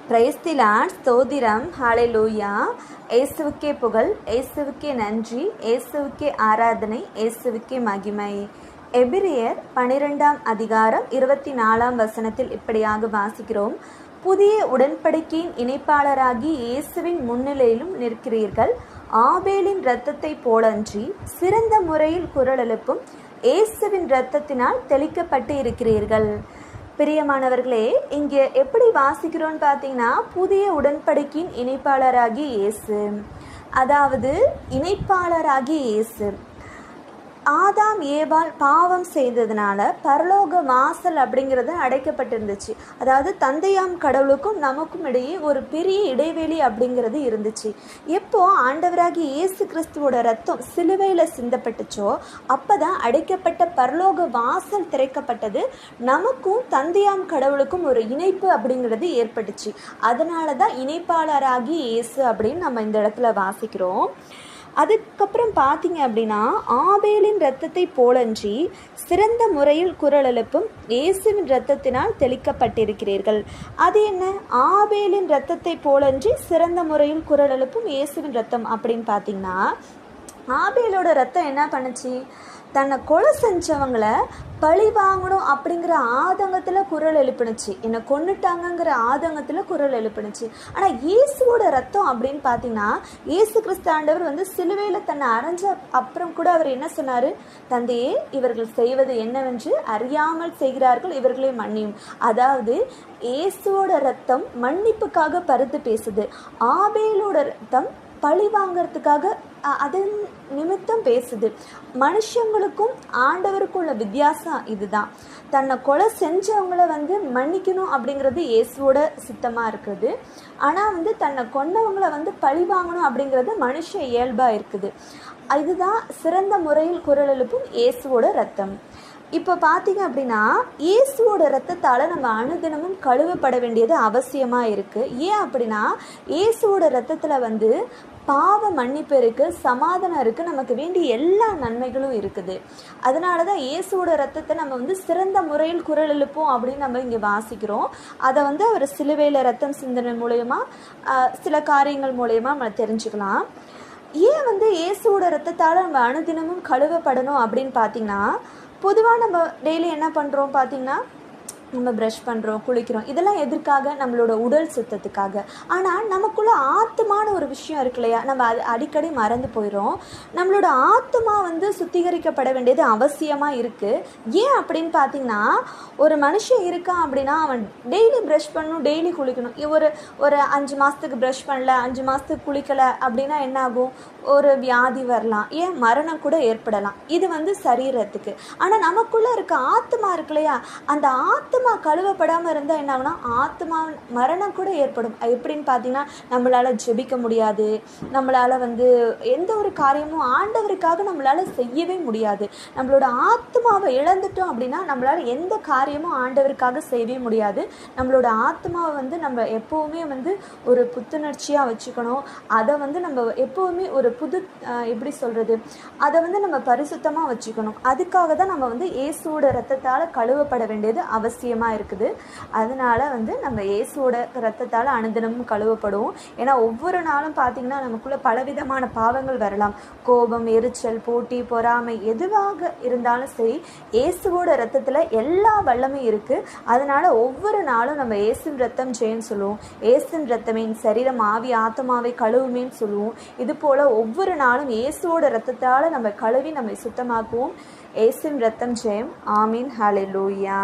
Praise the Lord. ஸ்தோத்திரம். ஹல்லேலூயா. இயேசுவுக்கே புகழ், இயேசுவுக்கே நன்றி, இயேசுவுக்கே ஆராதனை, இயேசுவுக்கே மகிமை. எபிரியர் 12ஆம் அதிகாரம் 24ஆம் வசனத்தில் இப்படியாக வாசிக்கிறோம். புதிய உடன்படிக்கையின் இணைப்பாளராகி இயேசுவின் முன்னிலையிலும் நிற்கிறீர்கள். ஆபேலின் இரத்தத்தை போலன்றி சிறந்த முறையில் குரல் எழுப்பும் இயேசுவின் இரத்தத்தினால் தெளிக்கப்பட்டு இருக்கிறீர்கள். பிரியமானவர்களே, இங்கே எப்படி வாசிக்கிறோன்னு பார்த்தீங்கன்னா, புதிய உடன்படிக்கையின் இணைப்பாளராகி இயேசு, அதாவது இணைப்பாளராகி இயேசு. ஆதாம் ஏவாள் பாவம் செய்ததுனால பரலோக வாசல் அப்படிங்கிறது அடைக்கப்பட்டிருந்துச்சு. அதாவது தந்தையாம் கடவுளுக்கும் நமக்கும் இடையே ஒரு பெரிய இடைவெளி அப்படிங்கிறது இருந்துச்சு. எப்போ ஆண்டவராகி இயேசு கிறிஸ்துவோட ரத்தம் சிலுவையில் சிந்தப்பட்டுச்சோ அப்போதான் அடைக்கப்பட்ட பரலோக வாசல் திறக்கப்பட்டது. நமக்கும் தந்தையாம் கடவுளுக்கும் ஒரு இணைப்பு அப்படிங்கிறது ஏற்பட்டுச்சு. அதனால தான் இணைப்பாளராகி இயேசு அப்படின்னு நம்ம இந்த இடத்துல வாசிக்கிறோம். அதுக்கப்புறம் பார்த்தீங்க அப்படின்னா, ஆபேலின் இரத்தத்தை போலன்றி சிறந்த முறையில் குரல் எழுப்பும் இயேசுவின் இரத்தத்தினால் தெளிக்கப்பட்டிருக்கிறீர்கள். அது என்ன? ஆபேலின் இரத்தத்தை போலன்றி சிறந்த முறையில் குரல் எழுப்பும் இயேசுவின் இரத்தம் அப்படின்னு பார்த்தீங்கன்னா, ஆபேலோட ரத்தம் என்ன பண்ணுச்சு? தன்னை கொலை செஞ்சவங்களை பழி வாங்கணும் அப்படிங்கிற ஆதங்கத்தில் குரல் எழுப்பினுச்சு. என்னை கொன்னுட்டாங்கங்கிற ஆதங்கத்தில் குரல் எழுப்பினுச்சு. ஆனால் இயேசுவோட ரத்தம் அப்படின்னு பார்த்தீங்கன்னா, இயேசு கிறிஸ்து ஆண்டவர் வந்து சிலுவையில் தன்னை அரைஞ்ச அப்புறம் கூட அவர் என்ன சொன்னார்? தந்தையே, இவர்கள் செய்வது என்னவென்று அறியாமல் செய்கிறார்கள், இவர்களே மன்னியும். அதாவது இயேசுவோட ரத்தம் மன்னிப்புக்காக பருத்து பேசுது. ஆபேலோட ரத்தம் பழி வாங்கிறதுக்காக அதன் நிமித்தம் பேசுது. மனுஷங்களுக்கும் ஆண்டவருக்கும் உள்ள வித்தியாசம் இதுதான். தன்னை கொலை செஞ்சவங்களை வந்து மன்னிக்கணும் அப்படிங்கிறது இயேசுவோட சித்தமாக இருக்குது. ஆனால் வந்து தன்னை கொன்னவங்களை வந்து பழி வாங்கணும் அப்படிங்கிறது மனுஷ இயல்பாக இருக்குது. இதுதான் சிறந்த முறையில் குரல் எழுப்பும் இயேசுவோட ரத்தம். இப்போ பார்த்தீங்க அப்படின்னா, இயேசுவோட ரத்தத்தால் நம்ம அனுதினமும் கழுவப்பட வேண்டியது அவசியமாக இருக்குது. ஏன் அப்படின்னா, இயேசுவோட ரத்தத்தில் வந்து பாவ மன்னிப்பு இருக்குது, சமாதானம் இருக்குது, நமக்கு வேண்டிய எல்லா நன்மைகளும் இருக்குது. அதனால தான் இயேசுவோட ரத்தத்தை நம்ம வந்து சிறந்த முறையில் குரல் எழுப்போம் அப்படின்னு நம்ம இங்கே வாசிக்கிறோம். அதை வந்து அவர் சிலுவையில் ரத்தம் சிந்தனை மூலயமா சில காரியங்கள் மூலயமா நம்ம தெரிஞ்சுக்கலாம். ஏன் வந்து இயேசுவோட ரத்தத்தால் நம்ம அனுதினமும் கழுவப்படணும் அப்படின்னு பார்த்தீங்கன்னா, பொதுவாக நம்ம டெய்லி என்ன பண்ணுறோம் பார்த்தீங்கன்னா, நம்ம ப்ரஷ் பண்ணுறோம், குளிக்கிறோம். இதெல்லாம் எதற்காக? நம்மளோட உடல் சுத்தத்துக்காக. ஆனால் நமக்குள்ளே ஆத்மான ஒரு விஷயம் இருக்கு இல்லையா, நம்ம அது அடிக்கடி மறந்து போயிடும். நம்மளோட ஆத்மா வந்து சுத்திகரிக்கப்பட வேண்டியது அவசியமாக இருக்குது. ஏன் அப்படின்னு பார்த்தீங்கன்னா, ஒரு மனுஷன் இருக்கான் அப்படின்னா அவன் டெய்லி ப்ரஷ் பண்ணணும், டெய்லி குளிக்கணும். ஒரு 5 மாதத்துக்கு ப்ரஷ் பண்ணல, 5 மாதத்துக்கு குளிக்கலை அப்படின்னா என்ன ஆகும்? ஒரு வியாதி வரலாம், ஏன் மரணம் கூட ஏற்படலாம். இது வந்து சரீரத்துக்கு. ஆனால் நமக்குள்ளே இருக்க ஆத்மா இருக்கு இல்லையா, அந்த ஆத்மா கழுவப்படாமல் இருந்தால் என்ன ஆகுனா, ஆத்மா மரணம் கூட ஏற்படும். எப்படின்னு பார்த்தீங்கன்னா, நம்மளால் ஜெபிக்க முடியாது, நம்மளால் வந்து எந்த ஒரு காரியமும் ஆண்டவருக்காக நம்மளால் செய்யவே முடியாது. நம்மளோட ஆத்மாவை இழந்துட்டோம் அப்படின்னா நம்மளால் எந்த காரியமும் ஆண்டவருக்காக செய்யவே முடியாது. நம்மளோட ஆத்மாவை வந்து நம்ம எப்போவுமே வந்து ஒரு புத்துணர்ச்சியாக வச்சுக்கணும். அதை வந்து நம்ம எப்போவுமே ஒரு எப்படி சொல்கிறது, அதை வந்து நம்ம பரிசுத்தமாக வச்சுக்கணும். அதுக்காக தான் நம்ம வந்து இயேசுவோட ரத்தத்தால் கழுவப்பட வேண்டியது அவசியமாக இருக்குது. அதனால வந்து நம்ம இயேசுவோட ரத்தத்தால் அனுதினமும் கழுவப்படுவோம். ஏன்னா ஒவ்வொரு நாளும் பார்த்திங்கன்னா நமக்குள்ளே பலவிதமான பாவங்கள் வரலாம். கோபம், எரிச்சல், போட்டி, பொறாமை எதுவாக இருந்தாலும் சரி, இயேசுவோட ரத்தத்தில் எல்லா வல்லமையும் இருக்குது. அதனால் ஒவ்வொரு நாளும் நம்ம இயேசுவின் ரத்தம் ஜெயன்னு சொல்லுவோம். இயேசுவின் ரத்தமே சரீரம், ஆவி, ஆத்மாவை கழுவுமேன்னு சொல்லுவோம். இது போல் ஒவ்வொரு நாளும் இயேசுவோட ரத்தத்தால் நம்ம கழுவி நம்மை சுத்தமாக்குவோம். இயேசுவின் ரத்தம் ஜெயம். ஆமீன். ஹல்லேலூயா.